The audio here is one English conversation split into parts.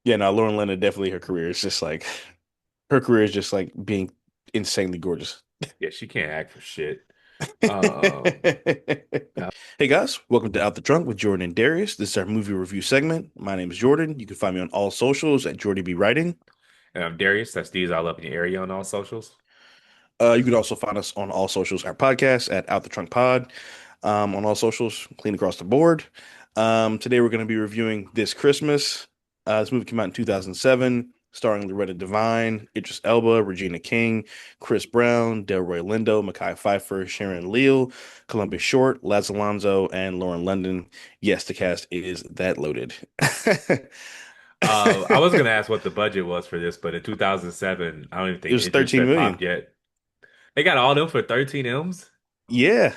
Yeah, no, Lauren London definitely her career is just like being insanely gorgeous. Yeah, she can't act for shit. Um, uh, Hey guys, welcome to Out the Trunk with Jordan and Darius. This is our movie review segment. My name is Jordan. You can find me on all socials at Jordy B Writing. and I'm Darius. That's D's all up in your area on all socials. You can also find us on all socials, our podcast at Out the Trunk Pod, on all socials, clean across the board. Today we're going to be reviewing This Christmas. This movie came out in 2007, starring Loretta Devine, Idris Elba, Regina King, Chris Brown, Delroy Lindo, Mekhi Phifer, Sharon Leal, Columbus Short, Laz Alonso, and Lauren London. Yes, the cast is that loaded. I was gonna It ask what the budget was for this, but in 2007, I don't even think was Idris 13 had million. popped yet. They got all them for 13 M's. Yeah,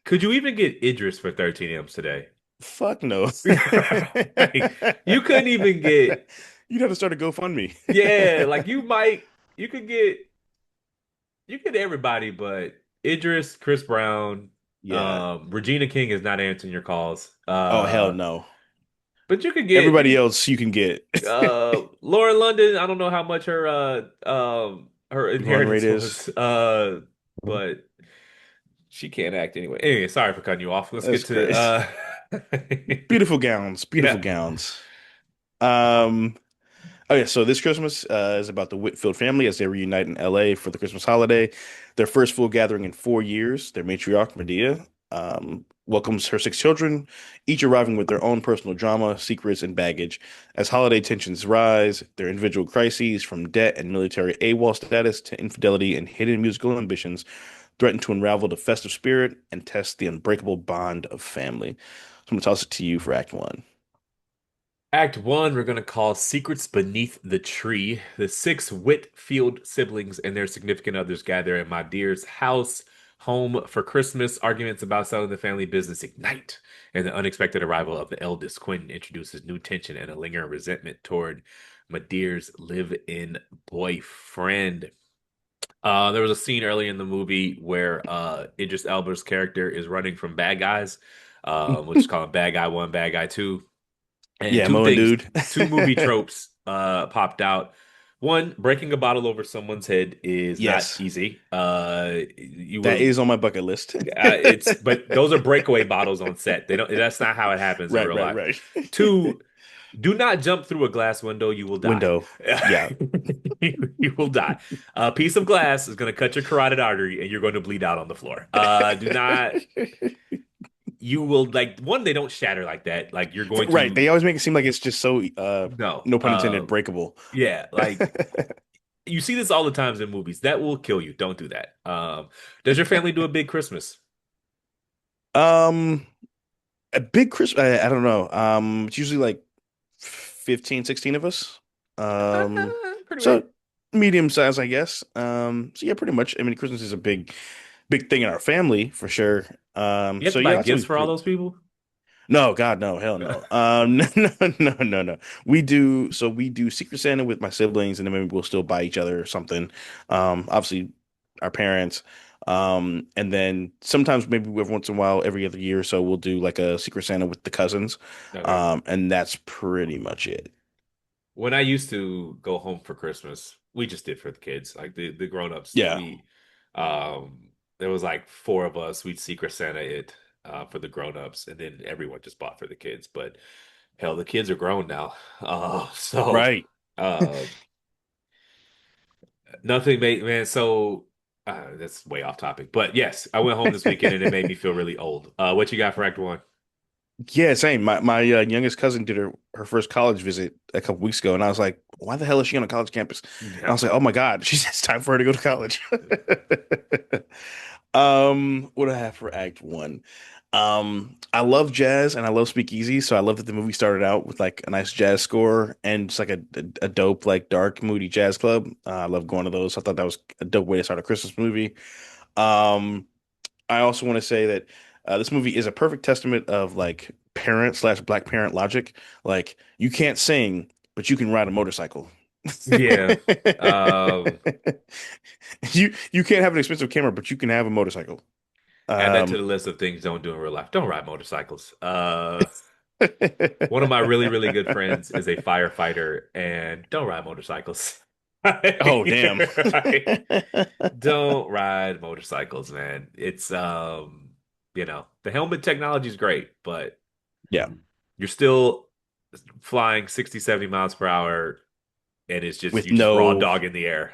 Could you even get Idris for 13 M's today? fuck no. Like, you couldn't even get, You'd have to start a GoFundMe. yeah, like you could get, you could everybody, but Idris, Chris Brown, Yeah. Regina King is not answering your calls. Oh, hell no. But you could get Everybody else you can get. Lauren London. I don't know how much her Run rate inheritance is. was, but she can't act anyway. Sorry for cutting you off. Let's That's get to crazy. Beautiful gowns. Beautiful yeah. gowns. Um, okay, so this Christmas is about the Whitfield family as they reunite in LA for the Christmas holiday. Their first full gathering in 4 years. Their matriarch, Medea, welcomes her six children, each arriving with their own personal drama, secrets, and baggage. As holiday tensions rise, their individual crises, from debt and military AWOL status to infidelity and hidden musical ambitions, threaten to unravel the festive spirit and test the unbreakable bond of family. So I'm gonna toss it to you for Act One. Act one, we're going to call Secrets Beneath the Tree. The six Whitfield siblings and their significant others gather at my dear's house, home for Christmas. Arguments about selling the family business ignite, and the unexpected arrival of the eldest, Quentin, introduces new tension and a lingering resentment toward Madeir's live-in boyfriend. There was a scene early in the movie where Idris Elba's character is running from bad guys, which is called Bad Guy One, Bad Guy Two. And Yeah, Moen dude. two movie tropes popped out. One, breaking a bottle over someone's head is not Yes, easy. You that will, is on my bucket list. but those are breakaway bottles on set. They don't. That's not how it happens in Right, real right, life. right. Two, do not jump through a glass window. You will die. Window. Yeah. You will die. A piece of glass is going to cut your carotid artery, and you're going to bleed out on the floor. Do not. You will like one. They don't shatter like that. Like you're going Right. to They always make it seem like it's just so no. no pun intended, breakable. Yeah, like you see this all the times in movies. That will kill you. Don't do that. Does your family do a big Christmas? Um, a big Christmas, I don't know. It's usually like 15, 16 of us. Um, Pretty so big. medium size, I guess. So yeah, pretty much. I mean, Christmas is a big thing in our family for sure. You have So to yeah, buy that's gifts always for all pretty. those people? No, God, no, hell no. No. We do Secret Santa with my siblings, and then maybe we'll still buy each other something. Obviously, our parents. And then sometimes maybe every once in a while, every other year or so, we'll do like a Secret Santa with the cousins. Okay. And that's pretty much it. When I used to go home for Christmas, we just did for the kids. Like the grown-ups, Yeah. there was like four of us. We'd Secret Santa it for the grown-ups, and then everyone just bought for the kids. But hell, the kids are grown now. So Right. uh nothing made man. So that's way off topic. But yes, I went home this weekend and it made me feel really old. What you got for Act One? Yeah, same. My youngest cousin did her first college visit a couple weeks ago, and I was like, "Why the hell is she on a college campus?" And I Yeah. was like, "Oh my God, it's time for her to go to college." What do I have for Act One? I love jazz and I love speakeasy, so I love that the movie started out with like a nice jazz score and just like a dope, like dark, moody jazz club. I love going to those. I thought that was a dope way to start a Christmas movie. Um, I also want to say that this movie is a perfect testament of like parent slash black parent logic. Like you can't sing, but you can ride a motorcycle. Yeah. Um, You can't have an expensive camera, but you can have a motorcycle. Add that to Um, the list of things don't do in real life. Don't ride motorcycles. One of my really, really good friends is a firefighter and don't ride motorcycles. Oh, damn. Like, don't ride motorcycles, man. It's the helmet technology is great, but Yeah, you're still flying 60, 70 miles per hour and it's just with you just raw no, dog in the air.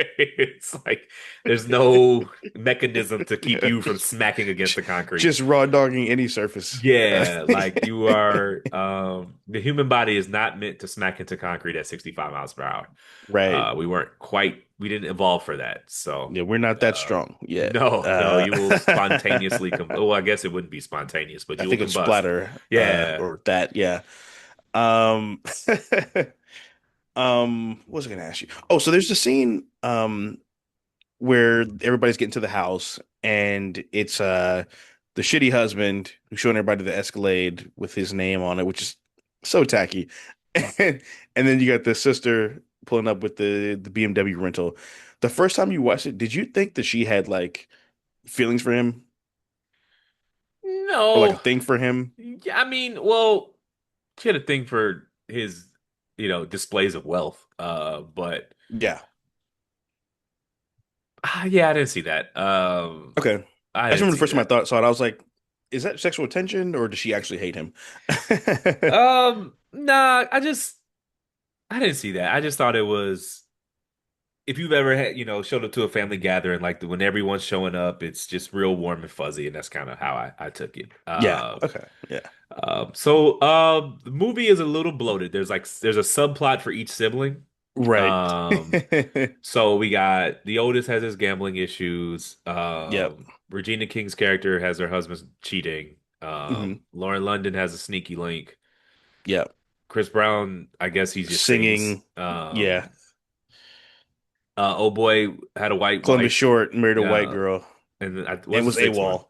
It's like there's no mechanism to keep you from smacking against the concrete. just raw dogging any surface. Yeah, like you are the human body is not meant to smack into concrete at 65 miles per hour. Right. We didn't evolve for that. So Yeah, we're not that uh strong yet. no, you will spontaneously well, I guess it wouldn't be spontaneous, but I you will think it's combust. splatter, Yeah. or that, yeah. Um, what was I gonna ask you? Oh, so there's the scene, where everybody's getting to the house and it's the shitty husband who's showing everybody the Escalade with his name on it, which is so tacky. And then you got the sister pulling up with the BMW rental. The first time you watched it, did you think that she had like feelings for him or like a No. thing for him? Yeah, I mean, well, she had a thing for his, displays of wealth. But Yeah. yeah, I didn't see that. Okay. I I just didn't remember the see first time I that. saw it, I was like, is that sexual attention or does she actually hate him? Nah, I didn't see that. I just thought it was if you've ever had, showed up to a family gathering, like when everyone's showing up, it's just real warm and fuzzy, and that's kind of how I took it. Yeah. Okay. Yeah. The movie is a little bloated. There's a subplot for each sibling. Right. Um, so we got the oldest has his gambling issues. Yep. Regina King's character has her husband cheating. Hmm. Lauren London has a sneaky link. Yep. Chris Brown, I guess he just sings. Singing. Yeah. Oh boy had a white Columbus wife. Short married a white Uh, girl and then and what's the was sixth one? AWOL.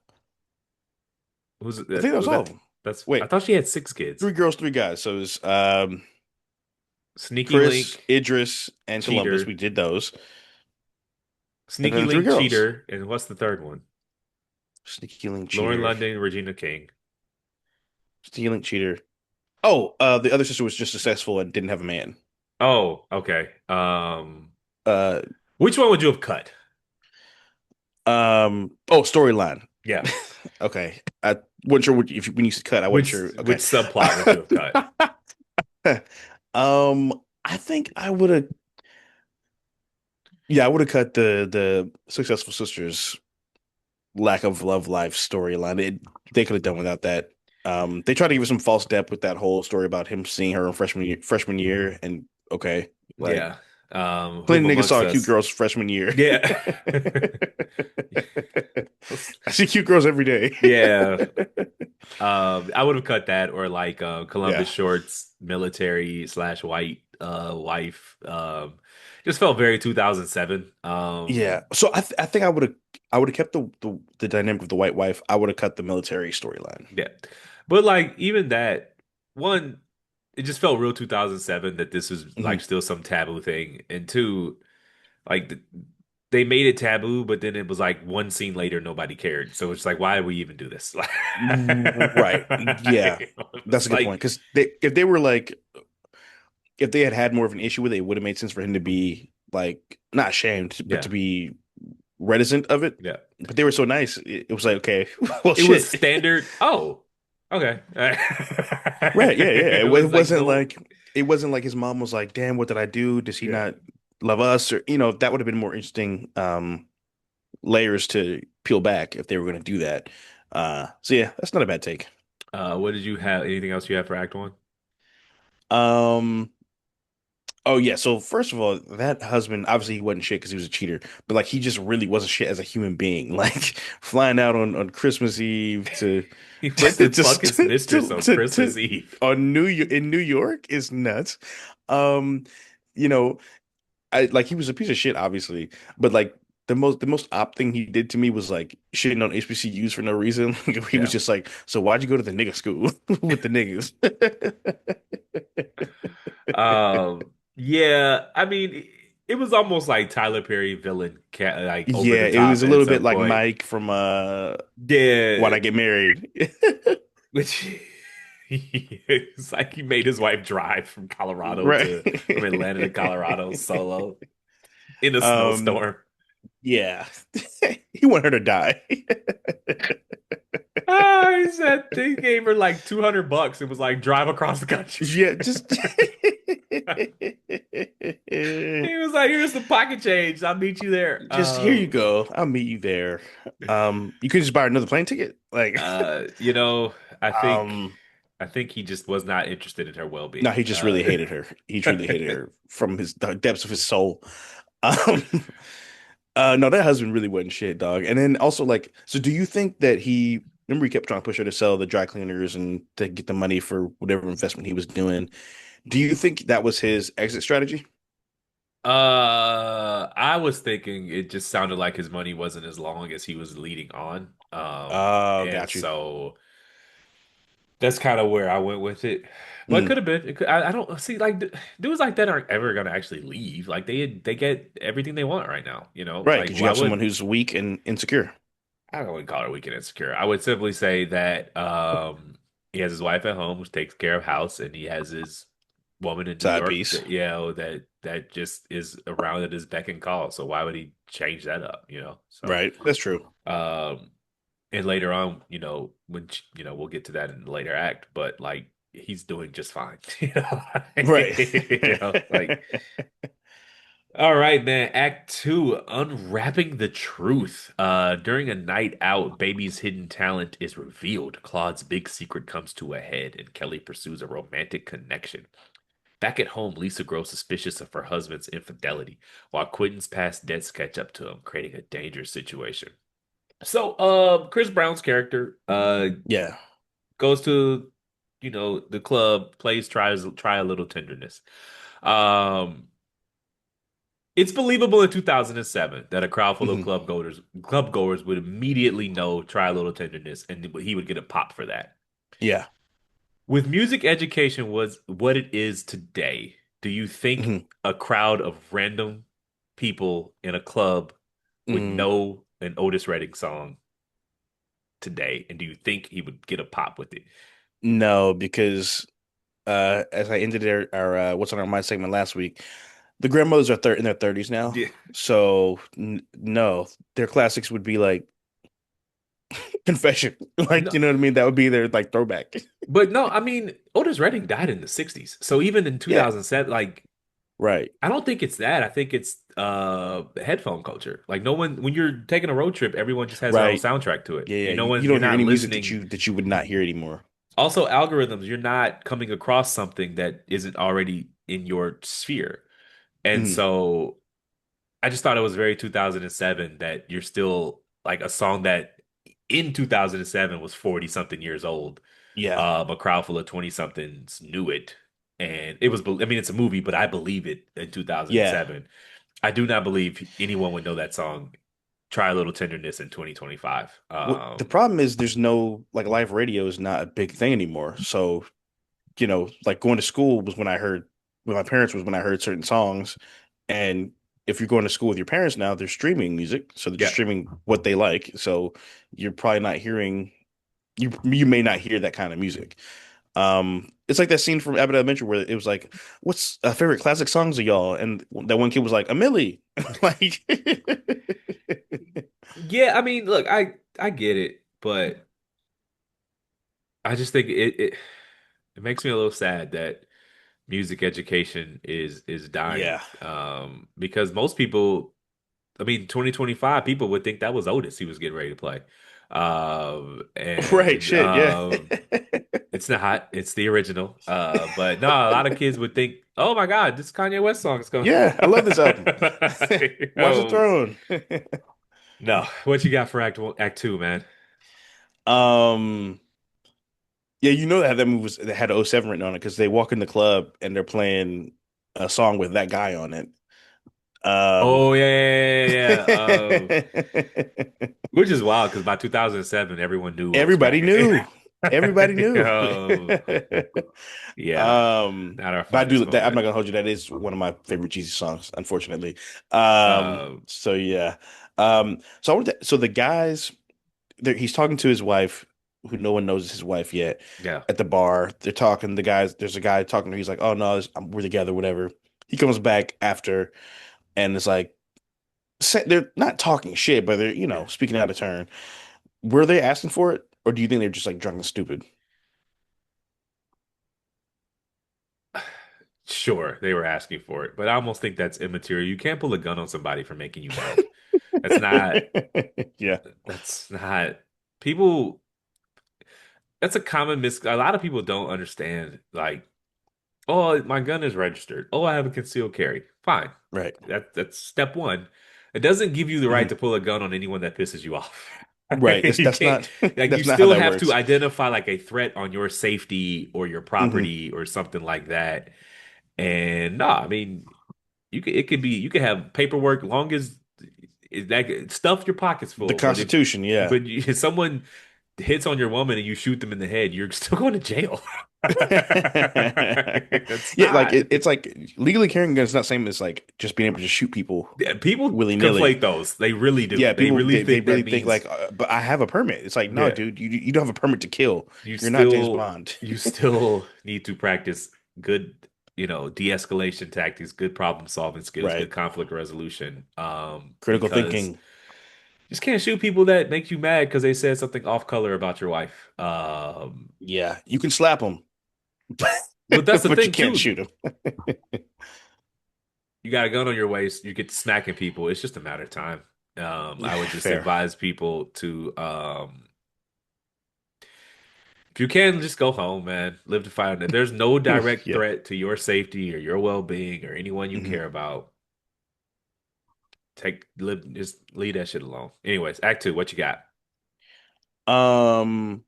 Who's I think that was was all of that? them. I Wait, thought she had six kids. three girls, three guys. So it was Sneaky Chris, Link, Idris, and Columbus. We cheater. did those. And Sneaky then the three Link, girls. cheater, and what's the third one? Sneaky Link Lauren Cheater. London, Regina King. Sneaky Link Cheater. Oh, the other sister was just successful and didn't have a man. Oh, okay. Uh, Which one would you have cut? oh, storyline. Yeah. Okay. I wasn't sure what, if when you said cut, I wasn't Which sure. which Okay. subplot would you have cut? I think I would have, yeah, I would have cut the successful sisters lack of love life storyline. They could have done without that. They tried to give us some false depth with that whole story about him seeing her in freshman year, and okay, like Yeah. Whom plenty of niggas amongst saw cute us? girls freshman year. Yeah. I see cute girls every day. Yeah. I would have cut that or like Columbus Yeah, Short's military slash white wife. Just felt very 2007. yeah. So I think I would have kept the dynamic of the white wife. I would have cut the military storyline. Yeah. But like even that one, it just felt real 2007 that this was like Mhm. still some taboo thing. And two, like they made it taboo, but then it was like one scene later, nobody cared. So it's like, why did we even do this? Right. Yeah. It That's was a good point. like, Because if they were like, if they had had more of an issue with it, it would have made sense for him to be like not ashamed, but yeah, to be reticent of it. yeah. But they were so nice. It was like, okay, well, It was shit. standard. Oh, okay. Right. Yeah. Yeah. It was like no, It wasn't like his mom was like, damn, what did I do? Does he yeah. not love us? Or, that would have been more interesting layers to peel back if they were going to do that. So yeah, that's not a bad take. What did you have? Anything else you have for Act One? Um, Oh yeah. So first of all, that husband obviously he wasn't shit because he was a cheater, but like he just really wasn't shit as a human being. Like flying out on Christmas Eve to He went to fuck just his mistress on Christmas to Eve. on New York is nuts. Um, you know, I like he was a piece of shit, obviously, but like the most op thing he did to me was like shitting on HBCUs for no reason. He was Yeah. just like, so why'd you go to the nigga school with the niggas? Yeah. I mean, it was almost like Tyler Perry villain, like over Yeah, the it was top a at little bit some like point. Mike from Why'd Yeah. I Get Married? which it's like he made his wife drive from Colorado Right. to from Atlanta to Colorado solo in a Um, snowstorm. yeah. He wanted her to die. Ah, he said they gave her like $200. It was like drive across the country. Yeah, just He was like, "Here's the pocket change. I'll meet you there." just here you go. I'll meet you there. You could just buy another plane ticket. Like, You know, I think um, I think he just was not interested in her no, well-being. he just really hated her. He truly hated her from the depths of his soul. Um, no, that husband really wasn't shit, dog. And then also, like, so do you think that remember he kept trying to push her to sell the dry cleaners and to get the money for whatever investment he was doing? Do you think that was his exit strategy? I was thinking it just sounded like his money wasn't as long as he was leading on. Oh, And got you. so that's kind of where I went with it. But it Mm, could have been. I don't see like dudes like that aren't ever gonna actually leave. Like they get everything they want right now. right, Like because you why have someone would who's weak and insecure. I wouldn't call her weak and insecure. I would simply say that he has his wife at home, which takes care of house, and he has his woman in New Side York piece. that that just is around at his beck and call. So why would he change that up? So Right. That's true. um and later on, when we'll get to that in the later act, but like he's doing just fine. Right. Like all right, man. Act two, unwrapping the truth. During a night out, Baby's hidden talent is revealed. Claude's big secret comes to a head, and Kelly pursues a romantic connection. Back at home, Lisa grows suspicious of her husband's infidelity, while Quentin's past debts catch up to him, creating a dangerous situation. So, Chris Brown's character, Yeah. goes to, the club, try a little tenderness. Um, It's believable in 2007 that a crowd full of Hmm. club goers would immediately know Try a Little Tenderness and he would get a pop for that. Yeah. With music education was what it is today, do you think Hmm. a crowd of random people in a club would Hmm. know an Otis Redding song today? And do you think he would get a pop with it? No, because as I ended our what's on our mind segment last week, the grandmothers are in their 30s now. Yeah. So n no, their classics would be like Confession. Like, No, you know what I mean? That would be their like throwback. but no, I mean, Otis Redding died in the 60s. So even in Yeah. 2007, like Right. I don't think it's that. I think it's headphone culture. Like no one when you're taking a road trip, everyone just has their own Right. soundtrack to it. Yeah, yeah. No one You you're don't hear not any music that listening. you would not hear anymore. Also algorithms, you're not coming across something that isn't already in your sphere. And Hmm. so I just thought it was very 2007 that you're still like a song that in 2007 was 40 something years old. Yeah. A crowd full of 20 somethings knew it. And it was, I mean, it's a movie, but I believe it in Yeah. 2007. I do not believe anyone would know that song, Try a Little Tenderness in 2025. Well, the problem is there's no like live radio is not a big thing anymore. So, like going to school was when I heard with my parents was when I heard certain songs. And if you're going to school with your parents now, they're streaming music. So they're just Yeah. streaming what they like. So you're probably not hearing you may not hear that kind of music. It's like that scene from Abbott Elementary where it was like, "What's favorite classic songs of y'all?" And that one kid was like, "A Millie." Like, Yeah, I mean, look, I get it, but I just think it makes me a little sad that music education is dying. yeah, Because most people, I mean, 2025 people would think that was Otis he was getting ready to play. right, And shit, yeah, It's not, it's the original. But no, a lot of kids would think, oh my God, this Kanye West song is coming. yeah. I love this album. Watch the Oh Throne. no, what you got for Act Two, man? um, yeah, you know that movie that had '07 written on it because they walk in the club and they're playing a song with that guy on it. Um, Oh yeah, yeah, yeah, yeah. Which is wild because by 2007, everyone knew what was everybody cracking. knew. Everybody knew. Oh, yeah, Um, not our but I finest do that. I'm not moment. gonna hold you. That is one of my favorite Jeezy songs, unfortunately. Um, So yeah. So the guys, he's talking to his wife. who no one knows is his wife yet. Yeah. At the bar, they're talking. There's a guy talking to her. He's like, "Oh no, we're together, whatever." He comes back after, and it's like they're not talking shit, but they're Yeah. speaking out of turn. Were they asking for it, or do you think they're just like drunk and stupid? Sure, they were asking for it, but I almost think that's immaterial. You can't pull a gun on somebody for making you mad. That's not, Yeah, that's not, people, that's a common a lot of people don't understand. Like, oh, my gun is registered. Oh, I have a concealed carry. Fine. right, That's step one. It doesn't give you the right Mhm. to pull a gun on anyone that pisses you off. Right. You That's can't, not like, you that's not how still that have to works. identify like a threat on your safety or your Hmm. property or something like that. And no, I mean, it could be, you could have paperwork long as that stuff your pockets The full. Constitution, yeah. If someone hits on your woman and you shoot them in the head, you're still going to jail. It's Yeah, like not. it's like legally carrying a gun is not same as like just being able to shoot people Yeah, people willy-nilly. conflate those. They really do. Yeah, They people really they think that really think means, like, but I have a permit. It's like, no, yeah, dude, you don't have a permit to kill. you You're not James still Bond. you still need to practice good, de-escalation tactics, good problem solving skills, good Right. conflict resolution. Critical Because thinking. you just can't shoot people that make you mad because they said something off color about your wife. Yeah, you can slap them, But that's the but you thing can't too. shoot them. You got a gun on your waist, you get to smacking people. It's just a matter of time. I would just Fair. advise people to, if you can, just go home, man. Live to fight it. There's no direct Yeah. threat to your safety or your well-being or anyone you Hmm. care about. Just leave that shit alone. Anyways, Act Two, what you got? Um,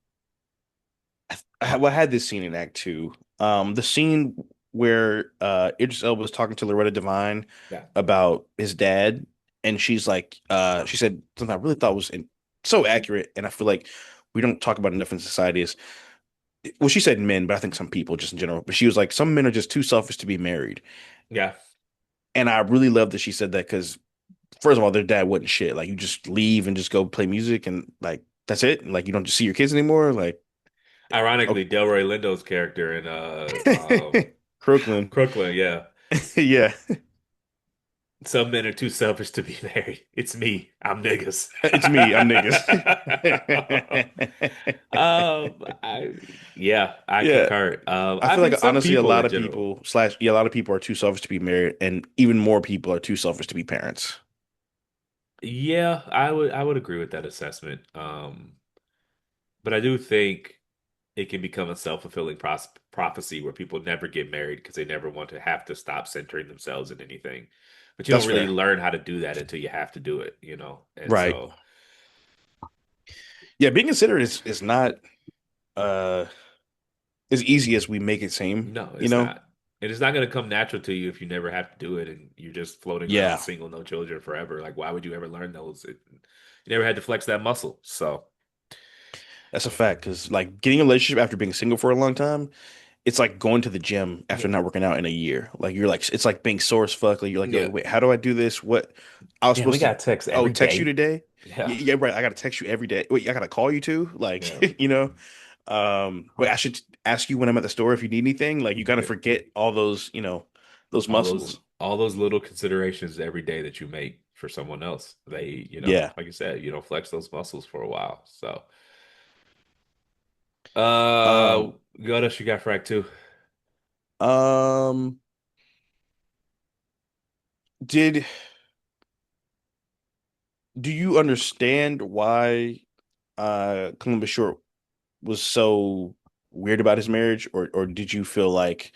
well, I had this scene in Act Two. The scene where Idris Elba was talking to Loretta Devine Yeah. about his dad, and she said something I really thought was so accurate, and I feel like we don't talk about enough in society is, well, she said men, but I think some people just in general. But she was like, some men are just too selfish to be married, Yeah. and I really love that she said that because first of all, their dad wasn't shit. Like you just leave and just go play music, and like that's it. Like you don't just see your kids anymore. Like Ironically, Delroy Lindo's character in okay. Crooklyn. Crooklyn, yeah. Yeah, Some men are too selfish to be married. It's me. I'm niggas. it's me. I'm niggas. I yeah, I Yeah, concur. I I feel mean, like some honestly, a people lot in of general. people a lot of people are too selfish to be married, and even more people are too selfish to be parents. Yeah, I would agree with that assessment. But I do think it can become a self-fulfilling prophecy where people never get married because they never want to have to stop centering themselves in anything. But you don't That's really fair. learn how to do that until you have to do it. And Right. so, Yeah, being considerate is not uh as easy as we make it seem, no, you it's know? not. And it's not going to come natural to you if you never have to do it and you're just floating around Yeah, single, no children forever. Like, why would you ever learn those? You never had to flex that muscle. So, that's a fact. Because like getting a relationship after being single for a long time, it's like going to the gym after yeah. not working out in a year. Like you're like it's like being sore as fuck. Like you're Yeah. like, wait, how do I do this? What I was Yeah, we supposed to got texts oh every text you day. today? Yeah. Yeah, right. I gotta text you every day. Wait, I gotta call you too? Yeah. Like, you know? Wait, I should ask you when I'm at the store if you need anything. Like you kind of Yeah. forget all those, those muscles. All those little considerations every day that you make for someone else. Yeah. Like you said, you don't flex those muscles for a while. So, Um, what else you got for Act Two? um, did do you understand why Columbus Short was so weird about his marriage, or did you feel like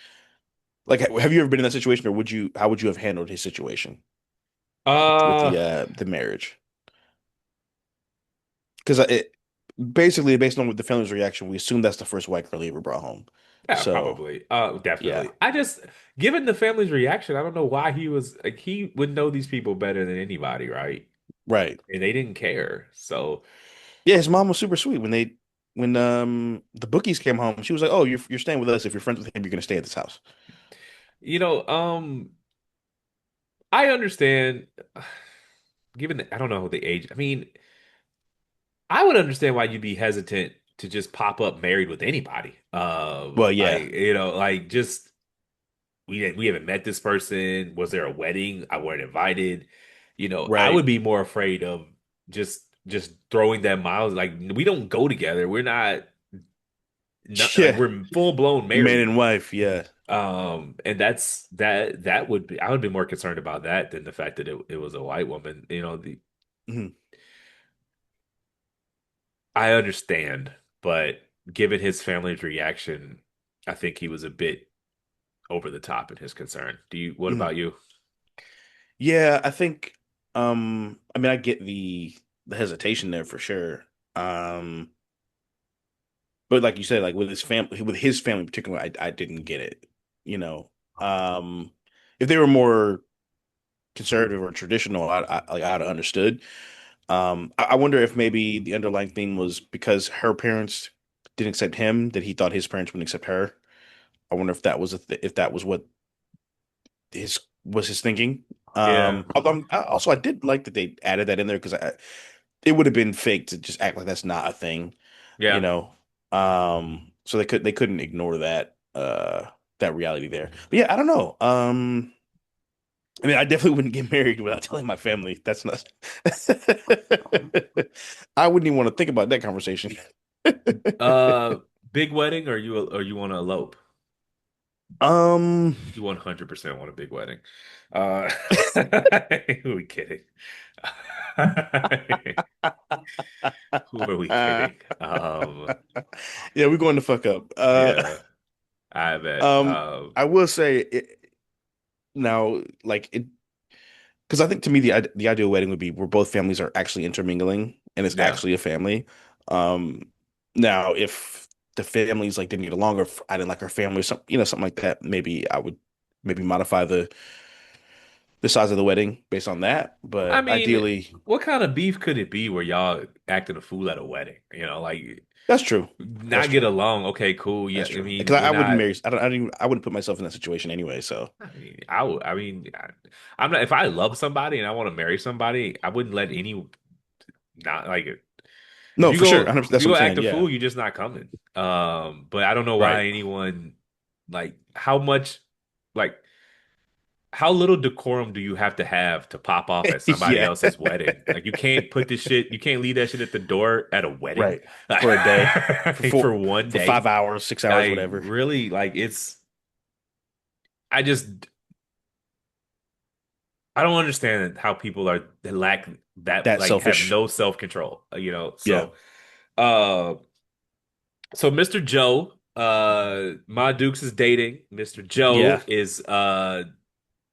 have you ever been in that situation, or would you how would you have handled his situation with Uh, the marriage? Because it basically based on the family's reaction, we assume that's the first white girl he ever brought home. yeah, So probably. yeah, Definitely. Given the family's reaction, I don't know why he was like he would know these people better than anybody, right? right. And they didn't care. So, Yeah, his mom was super sweet when the bookies came home. She was like, "Oh, you're staying with us. If you're friends with him, you're gonna stay at this house." you know, um, I understand. Given I don't know the age. I mean, I would understand why you'd be hesitant to just pop up married with anybody. Well, Like yeah, like just we haven't met this person. Was there a wedding? I weren't invited. I right. would be more afraid of just throwing that miles. Like we don't go together. We're not like Yeah, we're full blown man married. and wife. Yeah. And that would be I would be more concerned about that than the fact that it was a white woman. Mhm. I understand, but given his family's reaction, I think he was a bit over the top in his concern. What Mhm. about you? Yeah, I think I mean I get the hesitation there for sure. Um but like you said, like with his family in particular, I didn't get it. You know. Um if they were more conservative or traditional, I'd have understood. I wonder if maybe the underlying thing was because her parents didn't accept him, that he thought his parents wouldn't accept her. I wonder if that was if that was what his thinking. Yeah, Although also I did like that they added that in there because it would have been fake to just act like that's not a thing, you yeah. know. So they couldn't ignore that reality there. But yeah, I don't know. I mean, I definitely wouldn't get married without telling my family. That's not. I wouldn't even want to think about that conversation. Uh, Big wedding, or you want to elope? Um, You 100% want a big wedding. Who are we kidding? Who are we kidding? yeah, we're going to fuck up. Yeah, I bet. I will say now, like it, because I think to me the ideal wedding would be where both families are actually intermingling and it's Yeah. actually a family. Um, Now if the families like didn't get along or if I didn't like her family or something, something like that, maybe I would maybe modify the size of the wedding based on that. I But mean, ideally, what kind of beef could it be where y'all acting a fool at a wedding? Like that's true. That's not get true. along. Okay, cool. Yeah, That's I true. mean, Because we're I wouldn't not. marry. I wouldn't put myself in that situation anyway. So I mean, I would. I mean, I'm not. If I love somebody and I want to marry somebody, I wouldn't let any not like it. no, for sure. If 100%, you that's what I'm go act saying. a Yeah. fool, you're just not coming. But I don't know Right. why anyone like how much like how little decorum do you have to pop off at somebody Yeah. else's wedding? Like you can't put this shit, you can't leave that shit at the door at a wedding. Right. For a day, Like, for one for day. 5 hours, 6 hours, Like whatever. really, like I just I don't understand how people are that lack that That like have selfish. no self-control, Yeah. Uh so Mr. Joe, Ma Dukes is dating. Mr. Yeah. Joe is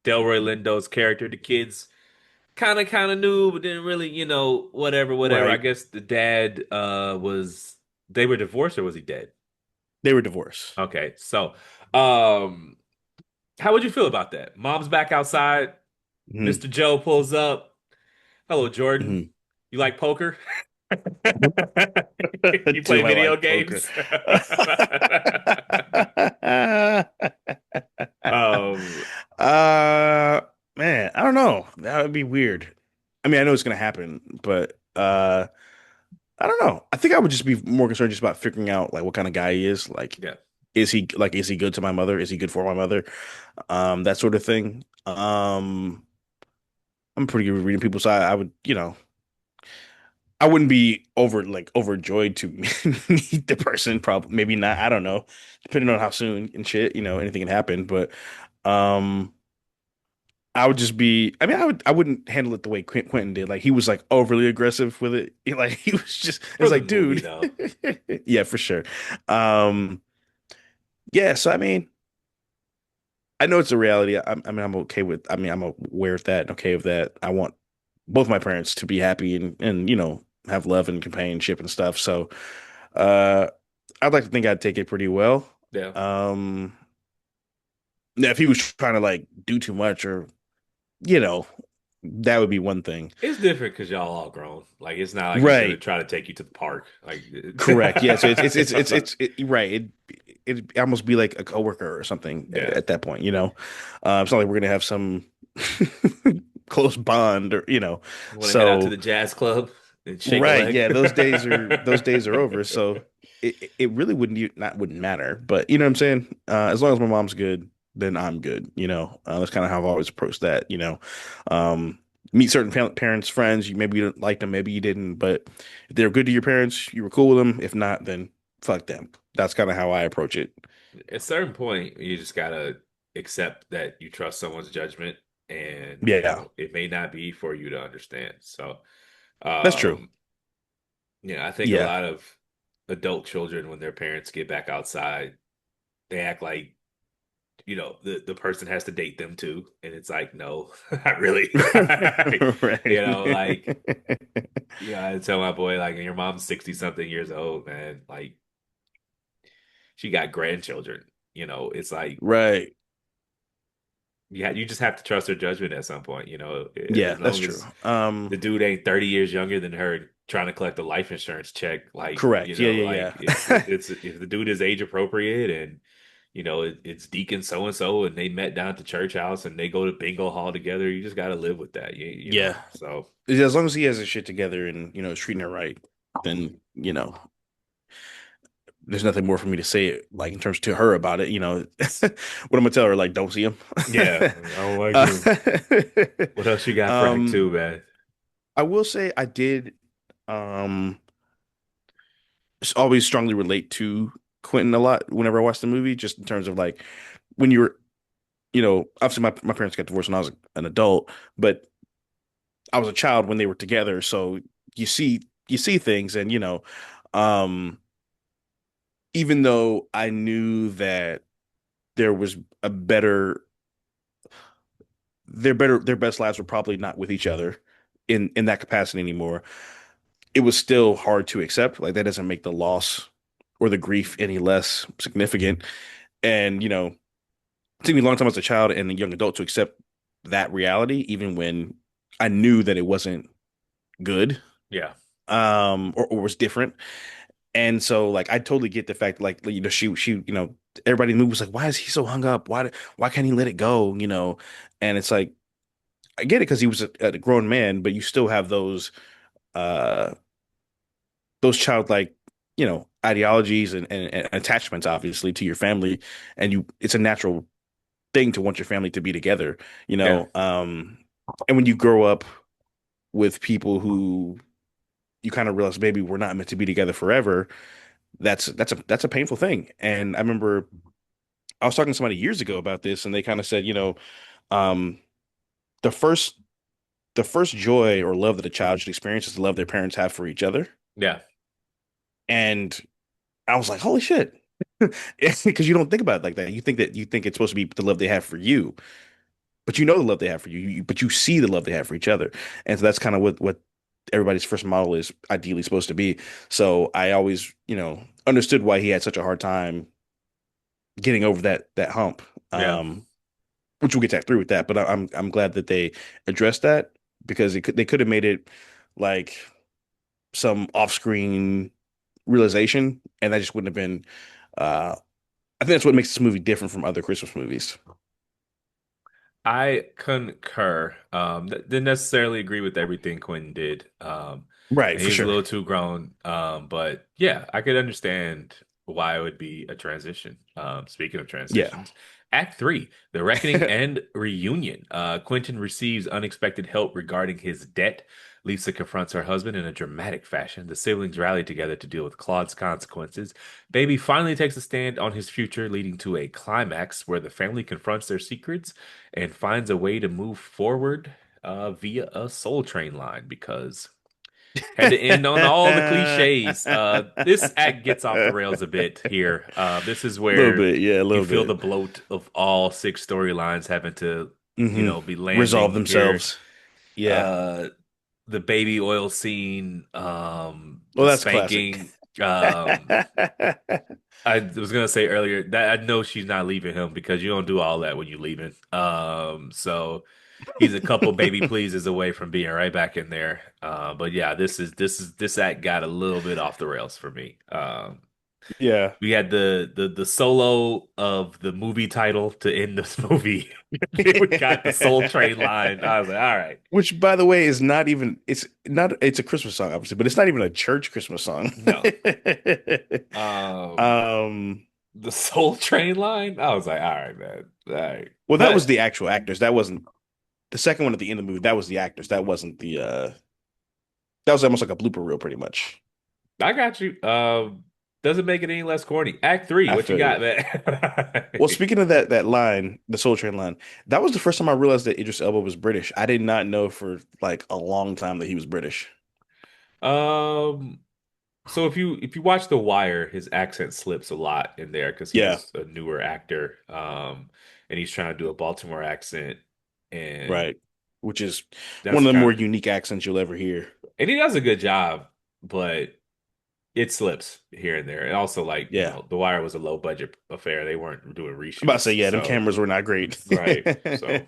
Delroy Lindo's character. The kids kind of knew, but didn't really, whatever. I Right. guess the dad was they were divorced or was he dead? They were divorced. Okay, so um how would you feel about that? Mom's back outside. Hmm. Mr. Joe pulls up. Hello, Jordan. Hmm. You like poker? You play Do I video like poker? games? Um, Man, I don't know. That would be weird. I mean, I know it's gonna happen, but I don't know. I think I would just be more concerned just about figuring out like what kind of guy he is. Like, yeah. is he good to my mother? Is he good for my mother? That sort of thing. I'm pretty good at reading people, so I would, I wouldn't be overjoyed to meet the person. Probably, maybe not. I don't know, depending on how soon and shit. Anything can happen. But um, I would just be. I mean, I wouldn't handle it the way Quentin did. Like he was like overly aggressive with it. Like he was just. For It's the like, movie, dude. though. Yeah, for sure. Yeah. So I mean, I know it's a reality. I mean, I'm okay with. I mean, I'm aware of that and okay with that. I want both my parents to be happy and have love and companionship and stuff. So uh I'd like to think I'd take it pretty well. Yeah. Um Now if he was trying to like do too much or you know that would be one thing. It's different because y'all all grown. Like it's not like he's gonna Right. try to take you to the park. Like Correct. Yeah. So right. It almost be like a coworker or something yeah. at that point. It's not like we're gonna have some close bond or. You want to head out to So the jazz club and shake a right. leg? Yeah. Those days are over. So. it really wouldn't matter. But you know what I'm saying? As long as my mom's good, then I'm good. That's kind of how I've always approached that. Um, meet certain parents, friends. You maybe you didn't like them, maybe you didn't, but if they're good to your parents, you were cool with them. If not, then fuck them. That's kind of how I approach it. At a certain point, you just gotta accept that you trust someone's judgment, and Yeah, it may not be for you to understand. So, that's true. um, I think a Yeah. lot of adult children, when their parents get back outside, they act like, the person has to date them too. And it's like, no, not really. Right. Like, I tell my boy, like, your mom's 60 something years old, man. Like, she got grandchildren. It's like, Right. you just have to trust her judgment at some point, Yeah, as that's long true. as the dude ain't 30 years younger than her trying to collect a life insurance check. Like, Correct. Yeah, like, yeah, yeah. if the dude is age appropriate, and it's Deacon so and so, and they met down at the church house and they go to bingo hall together, you just got to live with that. Yeah. So As long as he has his shit together and, is treating her right, then, there's nothing more for me to say, like, in terms to her about it. What I'm gonna tell her, like, don't see him. yeah, I don't like Uh, him. What else you got for Act um, Two, man? I will say I did, um, always strongly relate to Quentin a lot whenever I watched the movie, just in terms of like when you were, obviously my parents got divorced when I was an adult, but I was a child when they were together, so you see things, and um, even though I knew that there was a better, their best lives were probably not with each other in that capacity anymore. It was still hard to accept. Like that doesn't make the loss or the grief any less significant. And it took me a long time as a child and a young adult to accept that reality, even when I knew that it wasn't good, Yeah, or was different. And so like I totally get the fact like she everybody in the movie was like, why is he so hung up? Why can't he let it go? And it's like I get it because he was a grown man, but you still have uh those childlike ideologies and attachments obviously to your family, and it's a natural thing to want your family to be together, you yeah. know. And when you grow up with people who you kind of realize maybe we're not meant to be together forever, that's a painful thing. And I remember I was talking to somebody years ago about this, and they kind of said, um, the first joy or love that a child should experience is the love their parents have for each other. Yeah. And I was like, holy shit. Because you don't think about it like that. You think it's supposed to be the love they have for you, but you know the love they have for you, but you see the love they have for each other. And so that's kind of what everybody's first model is ideally supposed to be. So I always, understood why he had such a hard time getting over that hump. Yeah. Um, which we'll get that through with that, but I'm glad that they addressed that because they could have made it like some off-screen realization, and that just wouldn't have been. I think that's what makes this movie different from other Christmas movies. I concur. Didn't necessarily agree with everything Quentin did. Right, And for he was a sure. little too grown. But yeah, I could understand why it would be a transition. Speaking of Yeah. transitions, Act Three, The Reckoning and Reunion. Quentin receives unexpected help regarding his debt. Lisa confronts her husband in a dramatic fashion. The siblings rally together to deal with Claude's consequences. Baby finally takes a stand on his future, leading to a climax where the family confronts their secrets and finds a way to move forward via a Soul Train line because had to end on all the A cliches. This act gets off the rails a bit here. This is little where bit, yeah, a you little feel the bit. bloat of all six storylines having to, Hmm. be Resolve landing here. themselves. Yeah. Uh, the baby oil scene, Well, the that's classic. spanking. I was gonna say earlier that I know she's not leaving him because you don't do all that when you're leaving. So he's a couple baby pleases away from being right back in there. But yeah, this act got a little bit off the rails for me. Yeah. We had the solo of the movie title to end this movie. Then we got the Soul Train line. I was like, all right, Which, by the way, is not even, it's a Christmas song, obviously, but it's not even a church Christmas song. no. Um, Um, the Soul Train line. I was like, all right, man, all right. well, that was But the actual actors. That wasn't the second one at the end of the movie. That was the actors. That wasn't that was almost like a blooper reel, pretty much. I got you. Doesn't make it any less corny. Act three, I what you feel got, you. man? Well, speaking of that line, the Soul Train line, that was the first time I realized that Idris Elba was British. I did not know for like a long time that he was British. Um, so if you watch The Wire, his accent slips a lot in there because Yeah, he's a newer actor. And he's trying to do a Baltimore accent, and right. Which is one that's of the more kind of, unique accents you'll ever hear. and he does a good job, but it slips here and there. And also, like, Yeah. The Wire was a low budget affair. They weren't doing I'm about to say, reshoots. yeah, them So, cameras were not great. right. So,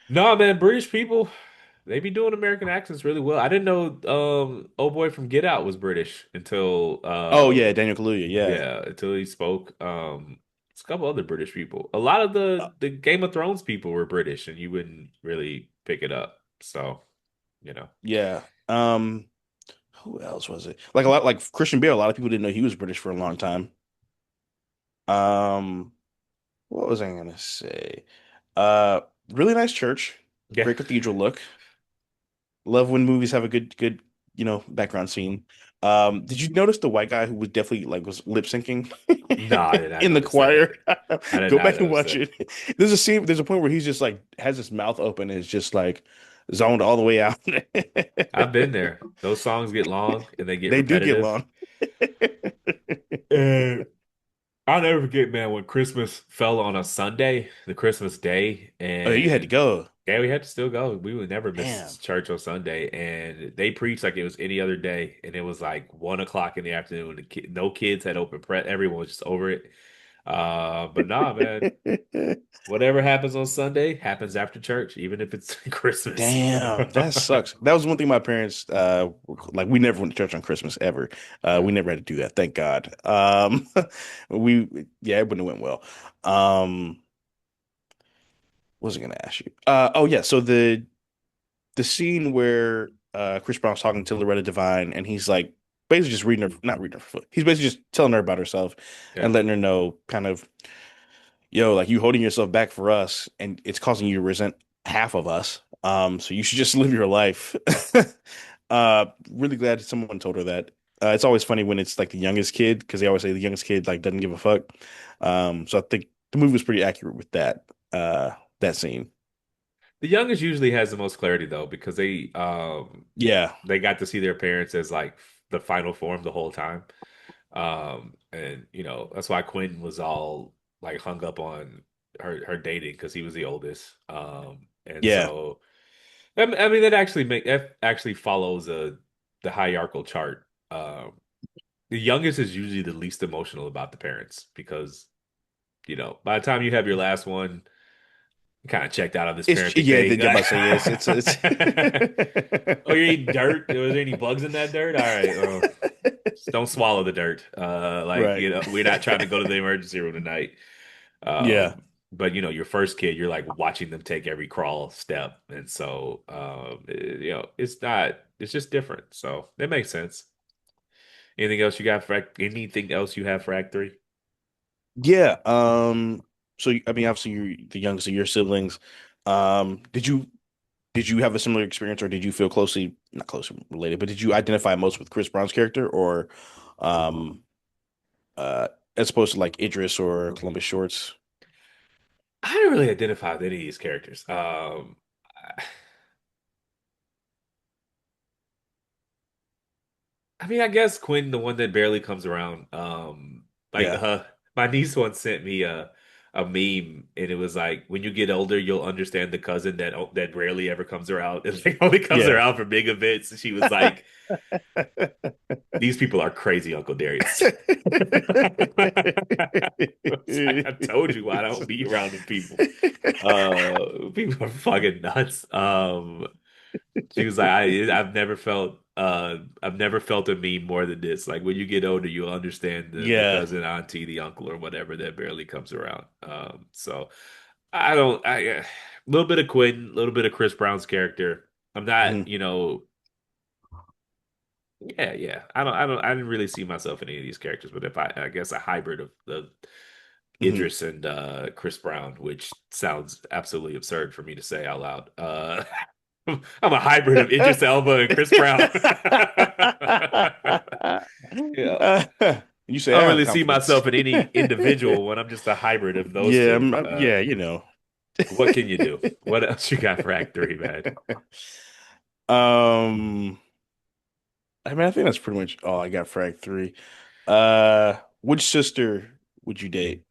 no, man, British people, they be doing American accents really well. I didn't know old boy from Get Out was British until Oh yeah, Daniel Kaluuya, yeah. yeah, until he spoke. It's a couple other British people. A lot of the Game of Thrones people were British, and you wouldn't really pick it up. So, you know. Yeah. Who else was it? Like a lot like Christian Bale, a lot of people didn't know he was British for a long time. Um, what was I gonna say? Uh, really nice church, Yeah. great cathedral look. Love when movies have a good, background scene. Did you notice the white guy who was definitely like was lip syncing No, I did not in the notice that. choir? I did Go not back and notice watch that. it. There's a point where he's just like has his mouth open and is just like zoned all the way out. I've been there. Those songs get long and they get They do get repetitive. long. And I'll never forget, man, when Christmas fell on a Sunday, the Christmas day, Oh, you had to and go. yeah, we had to still go. We would never miss Damn. church on Sunday, and they preached like it was any other day, and it was like 1 o'clock in the afternoon. No kids had open prep. Everyone was just over it. But nah, man, whatever happens on Sunday happens after church, even if it's Christmas. Damn, that sucks. That was one thing my parents like we never went to church on Christmas ever. Yeah. We never had to do that, thank God. We yeah, it wouldn't have went well. What was I gonna ask you? Oh yeah, so the scene where Chris Brown's talking to Loretta Devine and he's like basically just reading her, not reading her foot. He's basically just telling her about herself Yeah. and letting her know kind of yo, like you holding yourself back for us, and it's causing you to resent half of us. So you should just live your life. Really glad someone told her that. It's always funny when it's like the youngest kid because they always say the youngest kid like doesn't give a fuck. So I think the movie was pretty accurate with that scene. The youngest usually has the most clarity though, because Yeah, they got to see their parents as like the final form the whole time. And that's why Quentin was all like hung up on her dating because he was the oldest. And yeah. so I mean that actually follows the hierarchical chart. The youngest is usually the least emotional about the parents because by the time you have your last one, you kind of checked out of this It's parenting yeah. thing. I'm about to say it's. Oh, you're eating dirt? Was there any bugs in that dirt? All right. Well, just don't swallow the dirt. Like, Right. we're not trying to go to the emergency room tonight. Yeah. But your first kid, you're like watching them take every crawl step. And so, it's just different. So it makes sense. Anything else you have for Act Three? Yeah. So I mean, obviously, you're the youngest of your siblings. Did you have a similar experience, or did you feel closely, not closely related, but did you identify most with Chris Brown's character, or um, uh, as opposed to like Idris or Columbus Shorts? I didn't really identify with any of these characters. I mean, I guess Quinn, the one that barely comes around. Like Yeah. my niece once sent me a meme, and it was like, when you get older, you'll understand the cousin that rarely ever comes around. It like only comes Yeah. around for big events. And she was like, "These people are crazy, Uncle Darius." It's like, I told you I don't be around them people. People are fucking nuts. She was like, I've never felt I've never felt a meme more than this. Like when you get older, you'll understand the Yeah. cousin, auntie, the uncle, or whatever that barely comes around. So I don't. I a little bit of Quentin, a little bit of Chris Brown's character. I'm not, Hmm. yeah, yeah. I didn't really see myself in any of these characters, but if I guess a hybrid of the Hmm. Idris and Chris Brown, which sounds absolutely absurd for me to say out loud. I'm a hybrid of Idris Elba and Chris Brown. Yeah. You say I don't I have really see confidence. myself in any individual when I'm just a hybrid of those Yeah, two. yeah, you know. What can you do? What else you got for Act Three, man? Um, I mean, I think that's pretty much all I got for Act Three. Which sister would you date?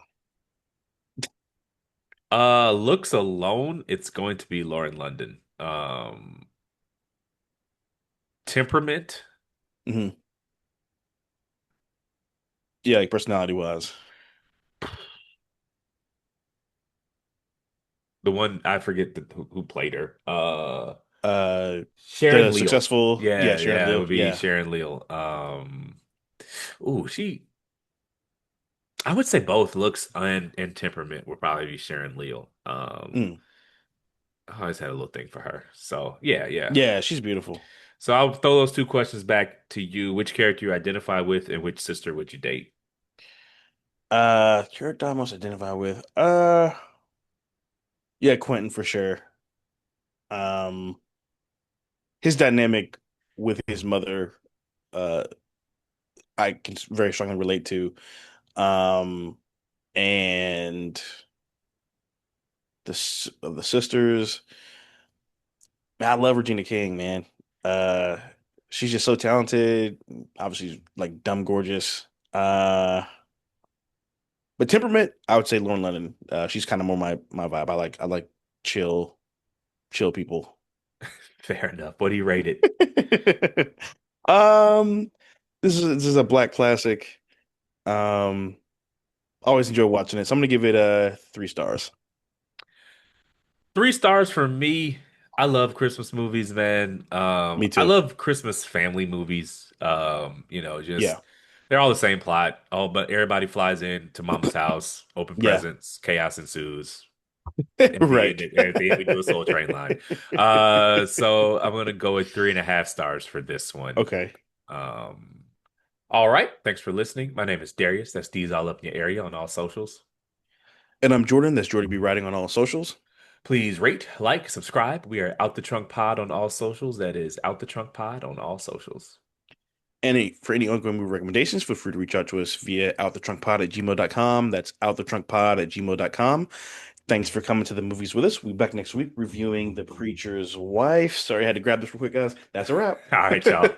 Looks alone, it's going to be Lauren London. Temperament, Hmm. Yeah, like personality wise. the one I forget who played her. Uh, Sharon the Leal. successful, yeah, Yeah, Sharon yeah, it Leal. would be Yeah. Sharon Leal. Ooh, I would say both looks and temperament would probably be Sharon Leal. Mm. I always had a little thing for her. So yeah, yeah. Yeah, she's beautiful. So I'll throw those two questions back to you. Which character you identify with and which sister would you date? Character I most identify with. Yeah, Quentin for sure. Um, his dynamic with his mother, uh, I can very strongly relate to. Um, and the sisters, man, I love Regina King, man. Uh, she's just so talented. Obviously, like dumb gorgeous. Uh, but temperament, I would say Lauren London. She's kind of more my vibe. I like chill people. Fair enough. What do you rate it? Um, this is a black classic. Um, always enjoy watching it. So I'm gonna give it 3 stars. 3 stars for me. I love Christmas movies, man. Me I too. love Christmas family movies. Yeah. Just they're all the same plot. Oh, but everybody flies in to mama's house, open Yeah. presents, chaos ensues. Right. At the end we do a Soul Train line. So I'm gonna go with 3.5 stars for this one. Okay. Um, all right. Thanks for listening. My name is Darius. That's D's all up in your area on all socials. And I'm Jordan. That's Jordan B. Writing on all socials. Please rate, like, subscribe. We are Out the Trunk Pod on all socials. That is Out the Trunk Pod on all socials. For any ongoing movie recommendations, feel free to reach out to us via outthetrunkpod@gmail.com. That's outthetrunkpod@gmail.com. Thanks for coming to the movies with us. We'll be back next week reviewing The Preacher's Wife. Sorry, I had to grab this real quick, guys. That's a wrap. All right, y'all.